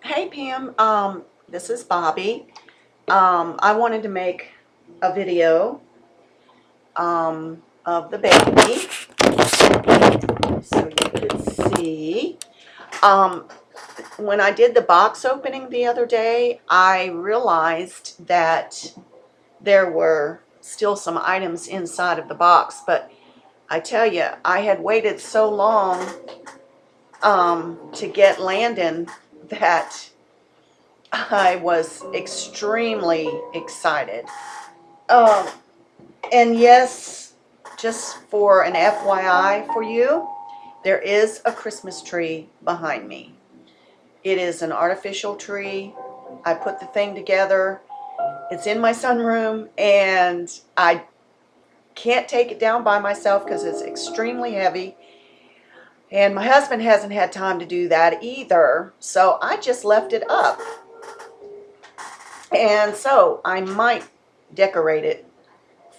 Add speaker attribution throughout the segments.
Speaker 1: Hey Pam, this is Bobby. I wanted to make a video of the baby so you could see. Um, when I did the box opening the other day, I realized that there were still some items inside of the box, but I tell you, I had waited so long to get Landon that I was extremely excited. Um, and yes, just for an FYI for you, there is a Christmas tree behind me. It is an artificial tree. I put the thing together. It's in my sunroom, and I can't take it down by myself because it's extremely heavy. And my husband hasn't had time to do that either, so I just left it up. And so I might decorate it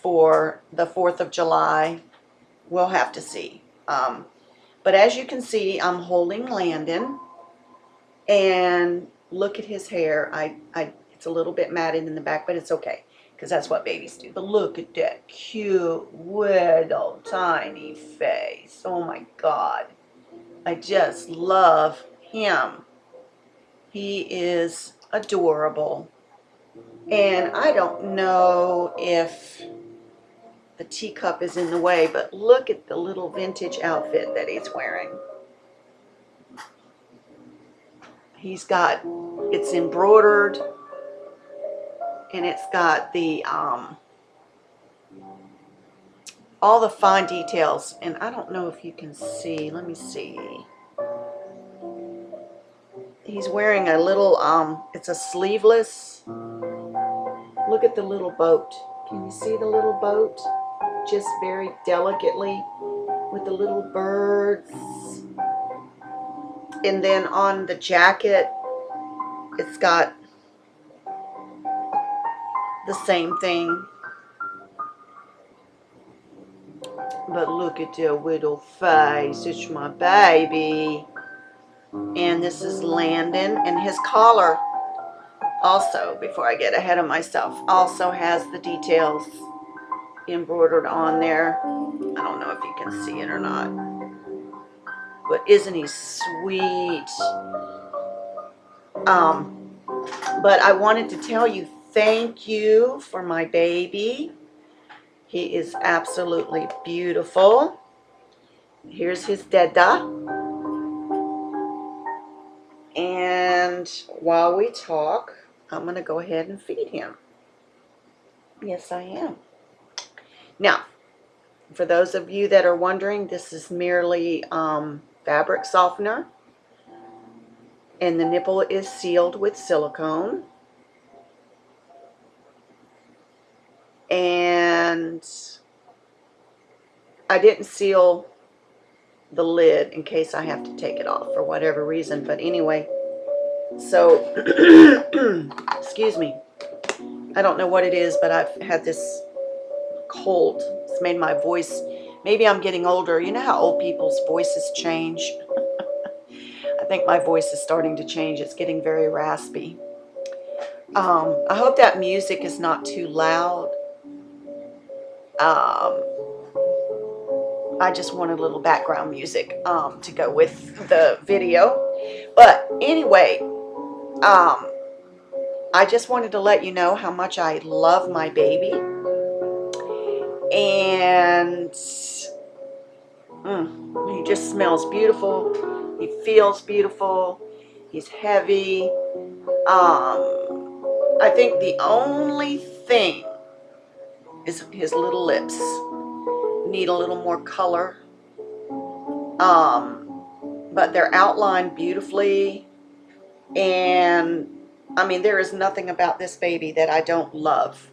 Speaker 1: for the 4th of July. We'll have to see. But as you can see, I'm holding Landon, and look at his hair. It's a little bit matted in the back, but it's okay because that's what babies do. But look at that cute little tiny face. Oh my God. I just love him. He is adorable. And I don't know if the teacup is in the way, but look at the little vintage outfit that he's wearing. It's embroidered, and it's got the all the fine details. And I don't know if you can see. Let me see. He's wearing a little it's a sleeveless. Look at the little boat. Can you see the little boat? Just very delicately with the little birds. And then on the jacket, it's got the same thing. But look at their little face. It's my baby. And this is Landon, and his collar also, before I get ahead of myself, also has the details embroidered on there. I don't know if you can see it or not, but isn't he sweet? But I wanted to tell you thank you for my baby. He is absolutely beautiful. Here's his dada. And while we talk, I'm going to go ahead and feed him. Yes, I am. Now, for those of you that are wondering, this is merely fabric softener. And the nipple is sealed with silicone. And I didn't seal the lid in case I have to take it off for whatever reason. But anyway, so, excuse me. I don't know what it is, but I've had this cold. It's made my voice, maybe I'm getting older. You know how old people's voices change? I think my voice is starting to change. It's getting very raspy. I hope that music is not too loud. I just wanted a little background music to go with the video. But anyway, I just wanted to let you know how much I love my baby. And he just smells beautiful. He feels beautiful. He's heavy. I think the only thing is his little lips. Need a little more color. But they're outlined beautifully. And I mean, there is nothing about this baby that I don't love.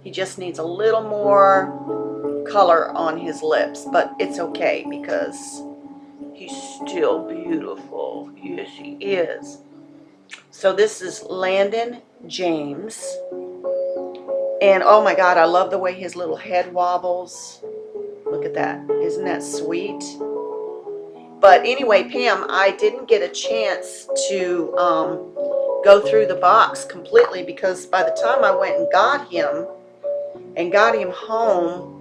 Speaker 1: He just needs a little more color on his lips, but it's okay because he's still beautiful. Yes, he is. So this is Landon James. And oh my God, I love the way his little head wobbles. Look at that. Isn't that sweet? But anyway, Pam, I didn't get a chance to go through the box completely because by the time I went and got him home,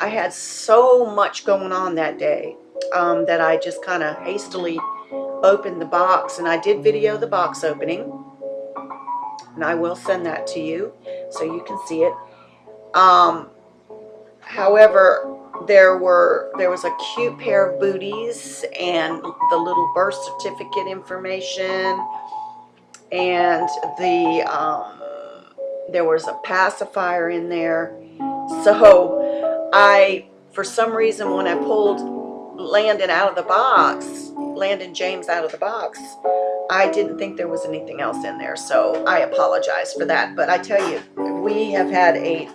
Speaker 1: I had so much going on that day that I just kind of hastily opened the box, and I did video the box opening, and I will send that to you so you can see it. However, there was a cute pair of booties and the little birth certificate information, and there was a pacifier in there. So for some reason, when I pulled Landon out of the box, Landon James out of the box, I didn't think there was anything else in there. So I apologize for that. But I tell you, we have had a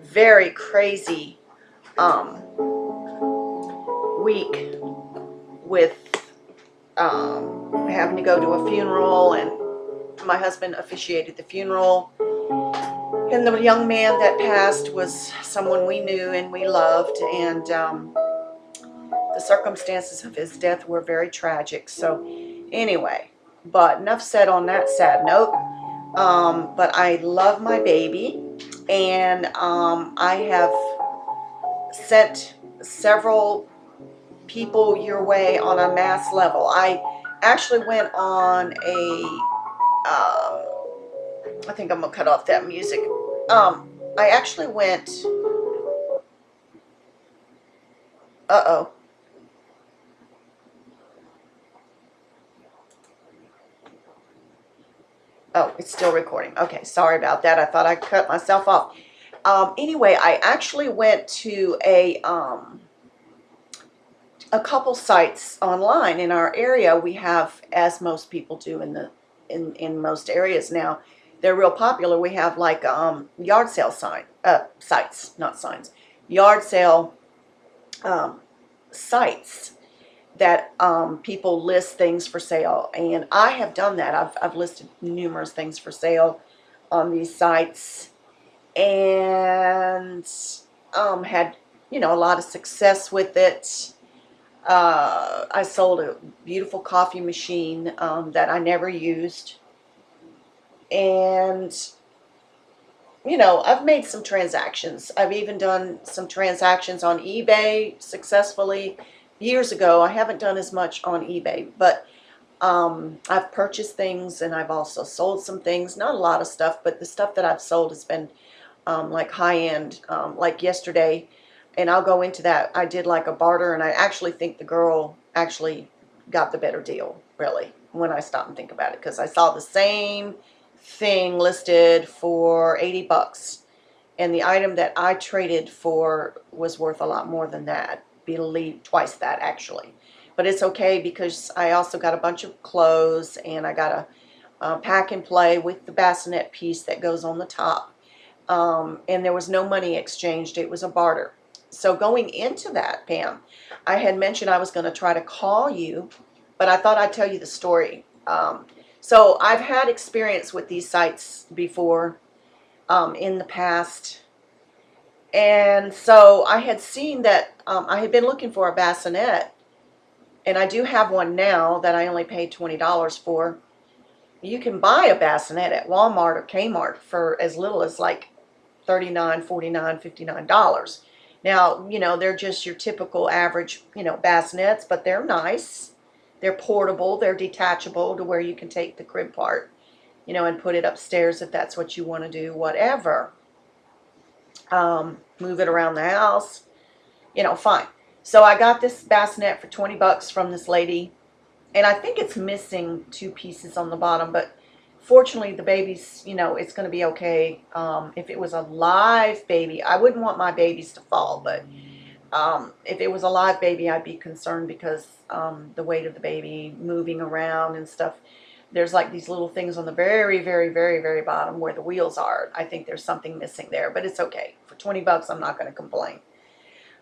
Speaker 1: very crazy week with having to go to a funeral, and my husband officiated the funeral, and the young man that passed was someone we knew and we loved, and the circumstances of his death were very tragic. So anyway, but enough said on that sad note. But I love my baby, and I have sent several people your way on a mass level. I actually went on I think I'm gonna cut off that music. I actually went, oh, it's still recording. Okay, sorry about that. I thought I cut myself off. Anyway, I actually went to a couple sites online in our area. We have, as most people do in most areas now, they're real popular. We have like yard sale sites, not signs, yard sale sites that people list things for sale, and I have done that. I've listed numerous things for sale on these sites, and had a lot of success with it. I sold a beautiful coffee machine that I never used, and I've made some transactions. I've even done some transactions on eBay successfully years ago. I haven't done as much on eBay, but I've purchased things, and I've also sold some things. Not a lot of stuff, but the stuff that I've sold has been like high-end. Like yesterday, and I'll go into that, I did like a barter, and I actually think the girl actually got the better deal, really, when I stop and think about it, because I saw the same thing listed for 80 bucks, and the item that I traded for was worth a lot more than that. Believe twice that, actually. But it's okay, because I also got a bunch of clothes, and I got a pack and play with the bassinet piece that goes on the top, and there was no money exchanged. It was a barter. So going into that, Pam, I had mentioned I was going to try to call you, but I thought I'd tell you the story. So I've had experience with these sites before in the past, and so I had seen that I had been looking for a bassinet, and I do have one now that I only paid $20 for. You can buy a bassinet at Walmart or Kmart for as little as like $39, $49, $59. Now, they're just your typical average, bassinets, but they're nice. They're portable. They're detachable to where you can take the crib part, and put it upstairs if that's what you want to do, whatever. Move it around the house, fine. So I got this bassinet for 20 bucks from this lady, and I think it's missing 2 pieces on the bottom, but fortunately the baby's, it's going to be okay. If it was a live baby, I wouldn't want my babies to fall, but if it was a live baby, I'd be concerned, because the weight of the baby moving around and stuff. There's like these little things on the very, very, very, very bottom where the wheels are. I think there's something missing there, but it's okay. For 20 bucks, I'm not going to complain.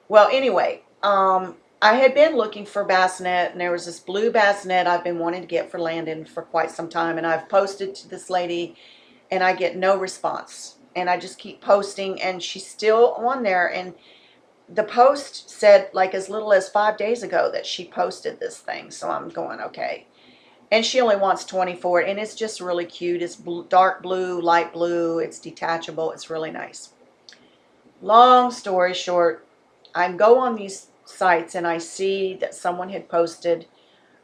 Speaker 1: Well, anyway, I had been looking for a bassinet, and there was this blue bassinet I've been wanting to get for Landon for quite some time, and I've posted to this lady, and I get no response. And I just keep posting, and she's still on there, and the post said like as little as 5 days ago that she posted this thing. So I'm going, okay. And she only wants 24, and it's just really cute. It's dark blue, light blue. It's detachable. It's really nice. Long story short, I go on these sites and I see that someone had posted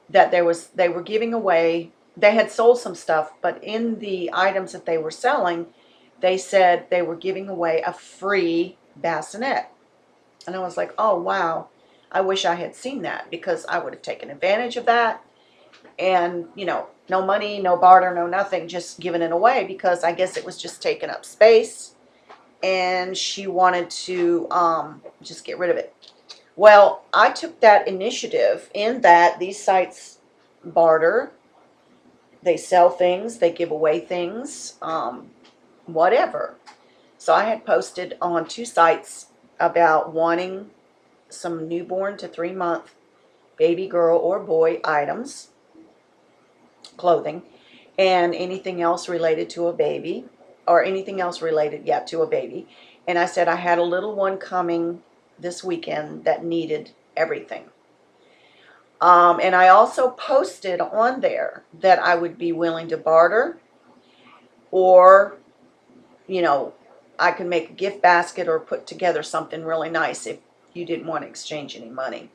Speaker 1: that they were giving away, they had sold some stuff, but in the items that they were selling, they said they were giving away a free bassinet. And I was like, oh wow, I wish I had seen that, because I would have taken advantage of that. And no money, no barter, no nothing, just giving it away, because I guess it was just taking up space and she wanted to just get rid of it. Well, I took that initiative in that these sites barter, they sell things, they give away things, whatever. So I had posted on 2 sites about wanting some newborn to 3-month baby girl or boy items, clothing, and anything else related to a baby, or anything else related, yeah, to a baby. And I said I had a little one coming this weekend that needed everything. And I also posted on there that I would be willing to barter, or, I could make a gift basket or put together something really nice if you didn't want to exchange any money.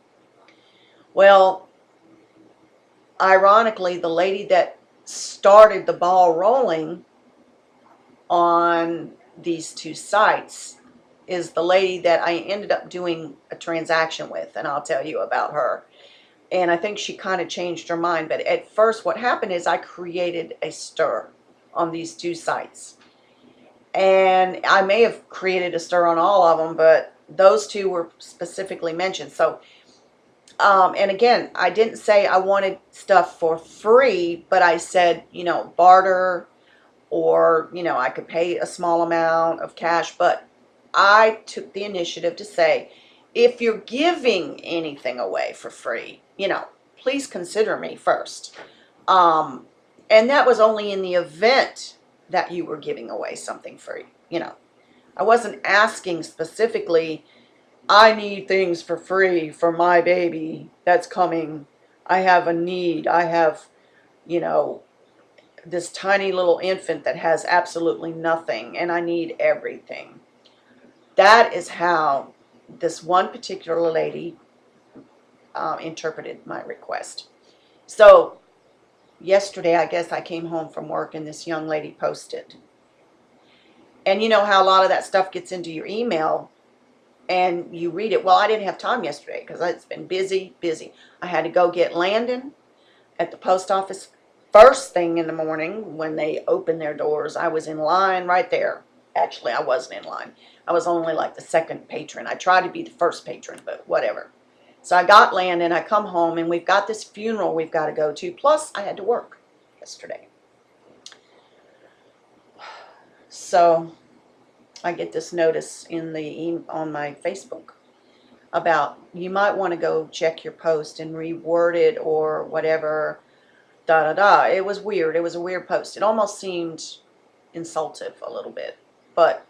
Speaker 1: Well, ironically, the lady that started the ball rolling on these 2 sites is the lady that I ended up doing a transaction with, and I'll tell you about her. And I think she kind of changed her mind, but at first what happened is I created a stir on these 2 sites. And I may have created a stir on all of them, but those 2 were specifically mentioned. So, and again, I didn't say I wanted stuff for free, but I said, barter, or, I could pay a small amount of cash. But I took the initiative to say, if you're giving anything away for free, please consider me first. And that was only in the event that you were giving away something free. I wasn't asking specifically, I need things for free for my baby that's coming. I have a need. I have, this tiny little infant that has absolutely nothing, and I need everything. That is how this one particular lady interpreted my request. So yesterday, I guess I came home from work and this young lady posted. And you know how a lot of that stuff gets into your email and you read it. Well, I didn't have time yesterday because it's been busy. I had to go get Landon at the post office first thing in the morning when they opened their doors. I was in line right there. Actually, I wasn't in line. I was only like the second patron. I tried to be the first patron, but whatever. So I got Landon, I come home, and we've got this funeral we've got to go to. Plus, I had to work yesterday. So I get this notice on my Facebook about, you might want to go check your post and reword it or whatever, da-da-da. It was weird. It was a weird post. It almost seemed insultive a little bit, but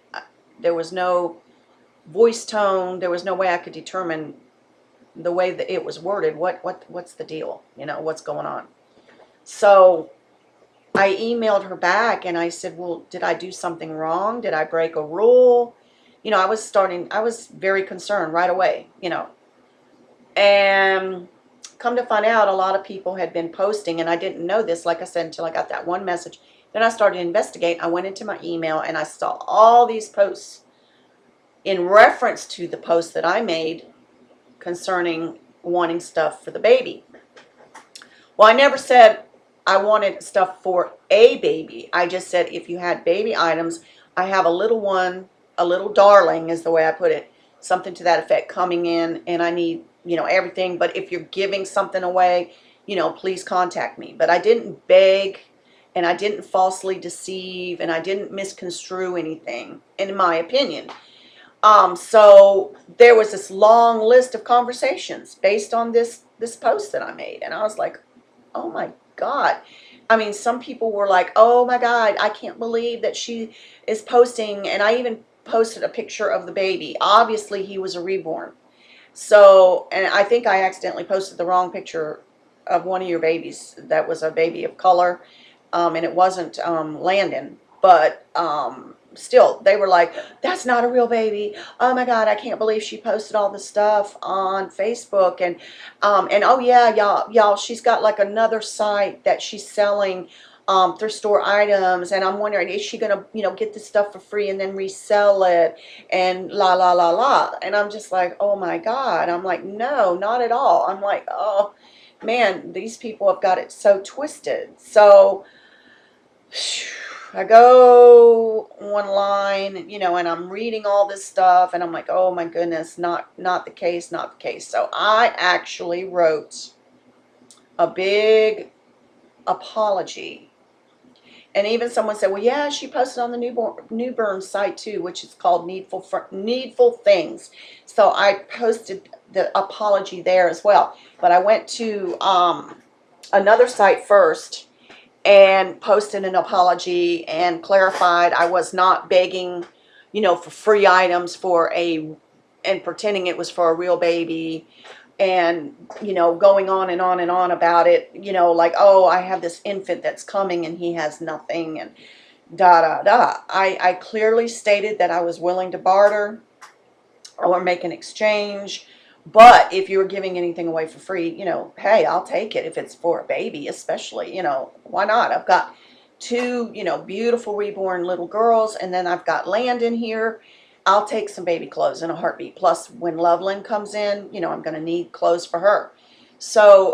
Speaker 1: there was no voice tone. There was no way I could determine the way that it was worded. What's the deal? What's going on? So I emailed her back and I said, well, did I do something wrong? Did I break a rule? I was very concerned right away, and come to find out, a lot of people had been posting, and I didn't know this, like I said, until I got that one message. Then I started to investigate. I went into my email and I saw all these posts in reference to the post that I made concerning wanting stuff for the baby. Well, I never said I wanted stuff for a baby. I just said if you had baby items, I have a little one, a little darling is the way I put it, something to that effect coming in, and I need, everything. But if you're giving something away, please contact me. But I didn't beg, and I didn't falsely deceive, and I didn't misconstrue anything, in my opinion. So there was this long list of conversations based on this post that I made, and I was like, oh my God. I mean, some people were like, oh my God, I can't believe that she is posting. And I even posted a picture of the baby. Obviously, he was a reborn. So, and I think I accidentally posted the wrong picture of one of your babies that was a baby of color, and it wasn't Landon, but still, they were like, "That's not a real baby. Oh my God, I can't believe she posted all this stuff on Facebook." And oh yeah, y'all, she's got like another site that she's selling thrift store items, and I'm wondering, is she gonna, get this stuff for free and then resell it, and la la la la. And I'm just like, oh my God. I'm like, no, not at all. I'm like, oh man, these people have got it so twisted. So I go online, and I'm reading all this stuff, and I'm like, oh my goodness, not the case, not the case. So I actually wrote a big apology. And even someone said, well, yeah, she posted on the Newborn site too, which is called Needful Things. So I posted the apology there as well. But I went to another site first and posted an apology and clarified I was not begging, for free items and pretending it was for a real baby, and going on and on and on about it, like, oh, I have this infant that's coming and he has nothing, and da da da. I clearly stated that I was willing to barter or make an exchange, but if you were giving anything away for free, hey, I'll take it. If it's for a baby especially, why not? I've got two beautiful reborn little girls, and then I've got Landon here. I'll take some baby clothes in a heartbeat. Plus, when Loveland comes in, I'm going to need clothes for her. So,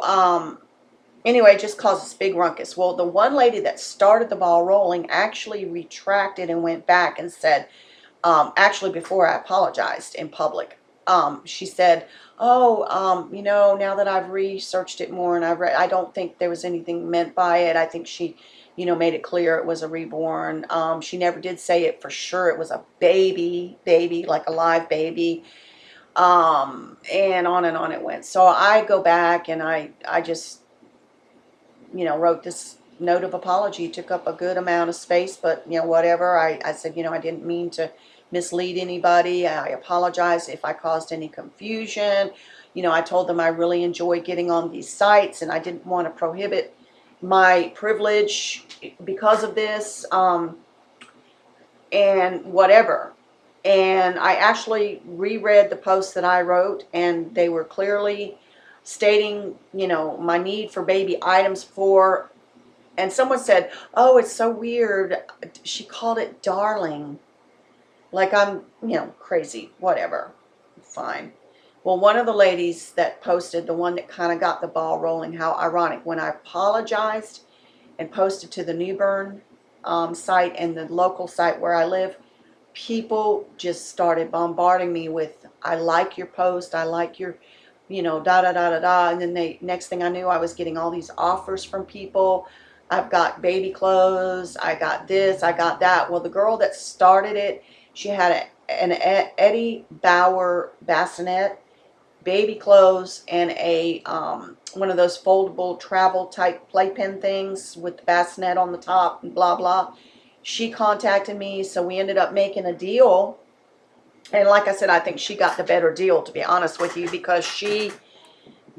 Speaker 1: anyway, it just caused this big ruckus. Well, the one lady that started the ball rolling actually retracted and went back and said, actually before I apologized in public, she said, oh, now that I've researched it more and I've read, I don't think there was anything meant by it. I think she made it clear it was a reborn. She never did say it for sure. It was a baby, like a live baby. And on it went. So I go back and I just, wrote this note of apology. It took up a good amount of space, but, whatever. I said, I didn't mean to mislead anybody. I apologize if I caused any confusion. I told them I really enjoy getting on these sites and I didn't want to prohibit my privilege because of this, and whatever. And I actually reread the post that I wrote, and they were clearly stating, my need for baby items and someone said, oh, it's so weird. She called it darling. Like I'm, crazy, whatever. Fine. Well, one of the ladies that posted, the one that kind of got the ball rolling, how ironic, when I apologized and posted to the Newborn site and the local site where I live, people just started bombarding me with, I like your post, I like your, da da da da da. And then next thing I knew, I was getting all these offers from people. I've got baby clothes, I got this, I got that. Well, the girl that started it, she had an Eddie Bauer bassinet, baby clothes, and a one of those foldable travel type playpen things with the bassinet on the top and blah blah. She contacted me, so we ended up making a deal. And like I said, I think she got the better deal, to be honest with you, because she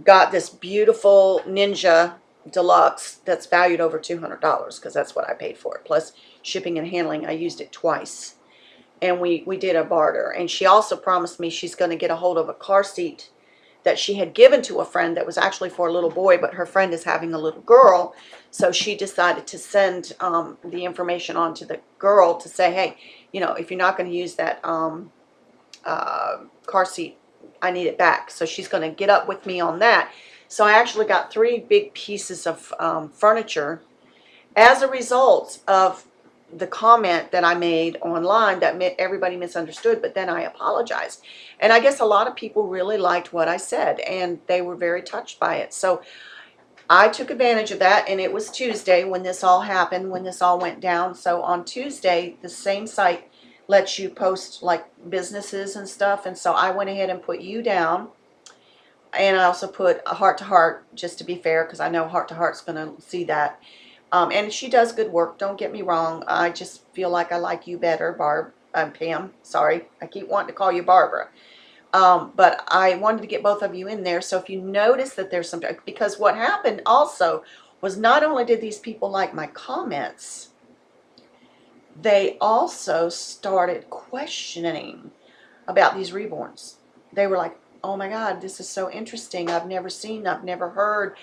Speaker 1: got this beautiful Ninja Deluxe that's valued over $200, because that's what I paid for it. Plus shipping and handling, I used it twice. And we did a barter. And she also promised me she's going to get a hold of a car seat that she had given to a friend that was actually for a little boy, but her friend is having a little girl. So she decided to send the information on to the girl to say, hey, if you're not going to use that car seat, I need it back. So she's going to get up with me on that. So I actually got 3 big pieces of furniture as a result of the comment that I made online that everybody misunderstood, but then I apologized. And I guess a lot of people really liked what I said, and they were very touched by it. So I took advantage of that, and it was Tuesday when this all happened, when this all went down. So on Tuesday, the same site lets you post like businesses and stuff, and so I went ahead and put you down. And I also put a heart to heart, just to be fair, because I know heart to heart's going to see that. And she does good work, don't get me wrong. I just feel like I like you better, Barb. Pam, sorry, I keep wanting to call you Barbara. But I wanted to get both of you in there. So if you notice that there's some, because what happened also was not only did these people like my comments, they also started questioning about these reborns. They were like, oh my God, this is so interesting. I've never seen, I've never heard.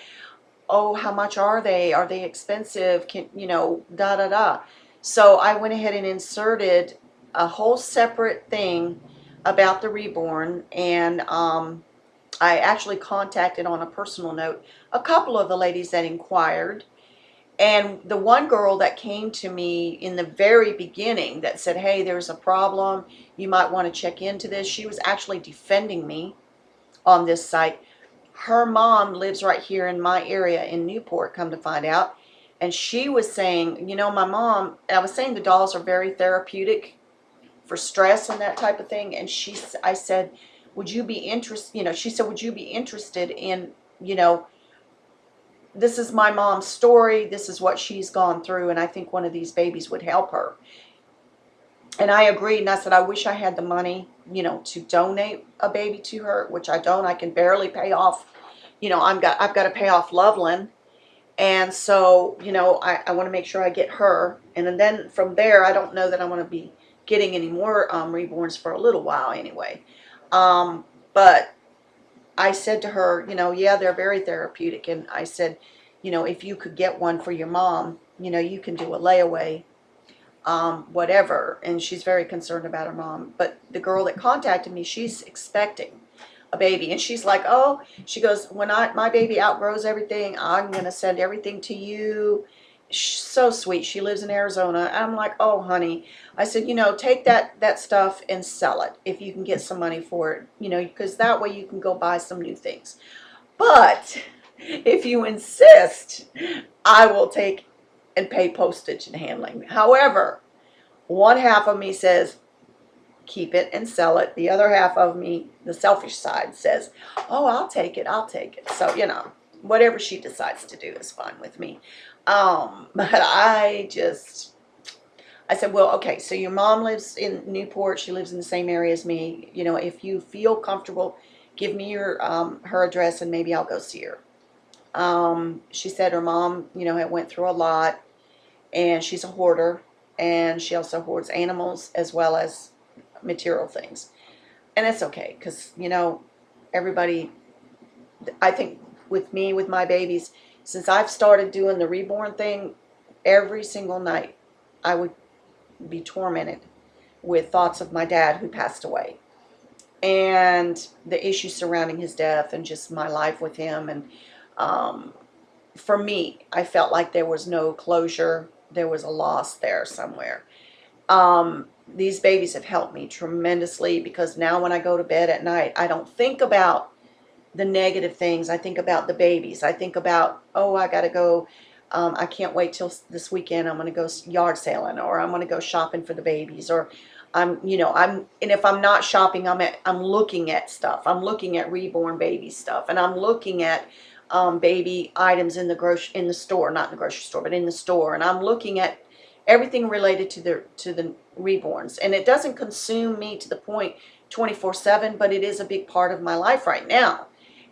Speaker 1: Oh, how much are they? Are they expensive? Can, you know, da da da. So I went ahead and inserted a whole separate thing about the reborn, and I actually contacted on a personal note a couple of the ladies that inquired. And the one girl that came to me in the very beginning that said, hey, there's a problem, you might want to check into this, she was actually defending me on this site. Her mom lives right here in my area in Newport, come to find out. And she was saying, you know, my mom, I was saying the dolls are very therapeutic for stress and that type of thing. And I said, would you be interested, you know, she said, would you be interested in, you know, this is my mom's story, this is what she's gone through, and I think one of these babies would help her. And I agreed, and I said, I wish I had the money, you know, to donate a baby to her, which I don't. I can barely pay off, you know, I've got to pay off Loveland. And so, you know, I want to make sure I get her. And then from there, I don't know that I want to be getting any more reborns for a little while anyway. But I said to her, you know, yeah, they're very therapeutic. And I said, you know, if you could get one for your mom, you know, you can do a layaway, whatever. And she's very concerned about her mom. But the girl that contacted me, she's expecting a baby. And she's like, oh, she goes, when my baby outgrows everything, I'm going to send everything to you. She's so sweet. She lives in Arizona. I'm like, oh, honey. I said, you know, take that stuff and sell it if you can get some money for it, you know, because that way you can go buy some new things. But if you insist, I will take and pay postage and handling. However, one half of me says, keep it and sell it. The other half of me, the selfish side, says, oh, I'll take it. I'll take it. So, you know, whatever she decides to do is fine with me. But I said, well, okay, so your mom lives in Newport. She lives in the same area as me. You know, if you feel comfortable, give me your her address and maybe I'll go see her. She said her mom, you know, had went through a lot, and she's a hoarder, and she also hoards animals as well as material things. And it's okay, because, you know, everybody, I think with me, with my babies, since I've started doing the reborn thing, every single night I would be tormented with thoughts of my dad who passed away, and the issues surrounding his death, and just my life with him. And for me, I felt like there was no closure. There was a loss there somewhere. These babies have helped me tremendously, because now when I go to bed at night, I don't think about the negative things. I think about the babies. I think about, oh, I got to go. I can't wait till this weekend. I'm going to go yard sailing, or I'm going to go shopping for the babies, or and if I'm not shopping, I'm looking at stuff. I'm looking at reborn baby stuff, and I'm looking at baby items in the store, not in the grocery store, but in the store, and I'm looking at everything related to the reborns. And it doesn't consume me to the point 24/7, but it is a big part of my life right now,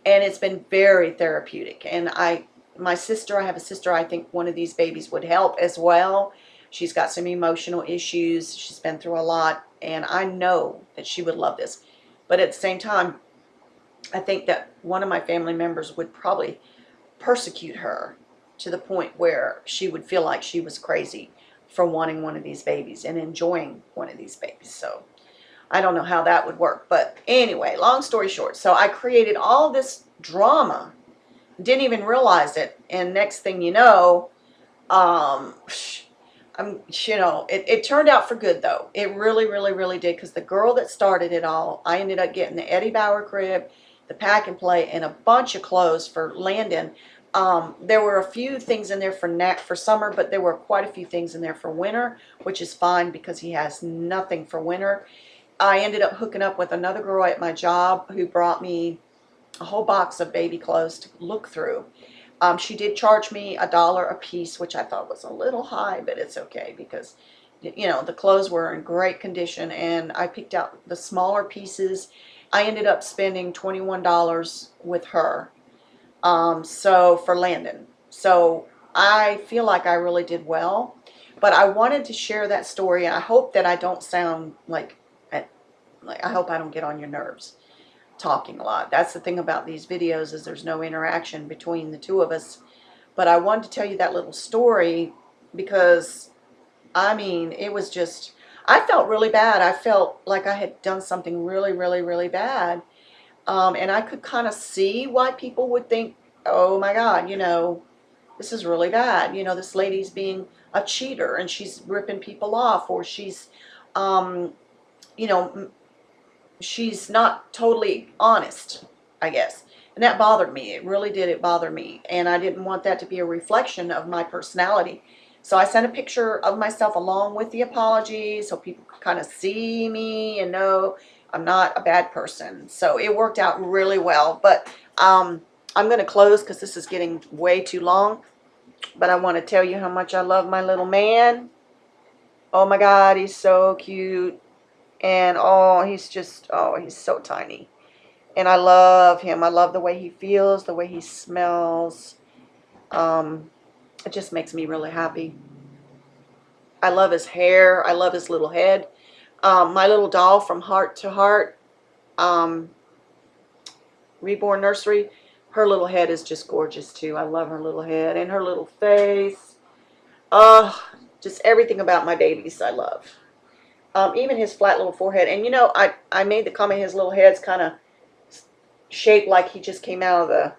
Speaker 1: and it's been very therapeutic. And I have a sister, I think one of these babies would help as well. She's got some emotional issues. She's been through a lot, and I know that she would love this. But at the same time, I think that one of my family members would probably persecute her to the point where she would feel like she was crazy for wanting one of these babies and enjoying one of these babies. So I don't know how that would work. But anyway, long story short, so I created all this drama, didn't even realize it, and next thing you know, it turned out for good, though. It really, really, really did, because the girl that started it all, I ended up getting the Eddie Bauer crib, the pack and play, and a bunch of clothes for Landon. There were a few things in there for summer, but there were quite a few things in there for winter, which is fine because he has nothing for winter. I ended up hooking up with another girl at my job who brought me a whole box of baby clothes to look through. She did charge me $1 a piece, which I thought was a little high, but it's okay, because, you know, the clothes were in great condition, and I picked out the smaller pieces. I ended up spending $21 with her. So for Landon. So I feel like I really did well, but I wanted to share that story, and I hope that I don't sound like I hope I don't get on your nerves talking a lot. That's the thing about these videos, is there's no interaction between the two of us. But I wanted to tell you that little story because, I mean, it was just, I felt really bad. I felt like I had done something really, really, really bad. And I could kind of see why people would think, oh my God, you know, this is really bad. You know, this lady's being a cheater and she's ripping people off, or she's, um, you know, she's not totally honest, I guess. And that bothered me. It really did. It bothered me. And I didn't want that to be a reflection of my personality. So I sent a picture of myself along with the apology so people could kind of see me and know I'm not a bad person. So it worked out really well. But I'm going to close because this is getting way too long. But I want to tell you how much I love my little man. Oh my God, he's so cute. And oh, he's just, oh, he's so tiny. And I love him. I love the way he feels, the way he smells. It just makes me really happy. I love his hair. I love his little head. My little doll from Heart to Heart, Reborn Nursery, her little head is just gorgeous too. I love her little head and her little face. Oh, just everything about my babies I love. Even his flat little forehead. And you know, I made the comment his little head's kind of shaped like he just came out of the,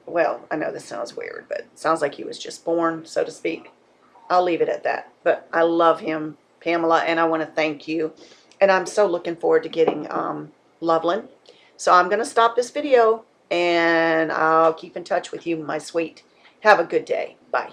Speaker 1: well, I know this sounds weird, but it sounds like he was just born, so to speak. I'll leave it at that. But I love him, Pamela, and I want to thank you. And I'm so looking forward to getting Loveland. So I'm going to stop this video, and I'll keep in touch with you, my sweet. Have a good day. Bye.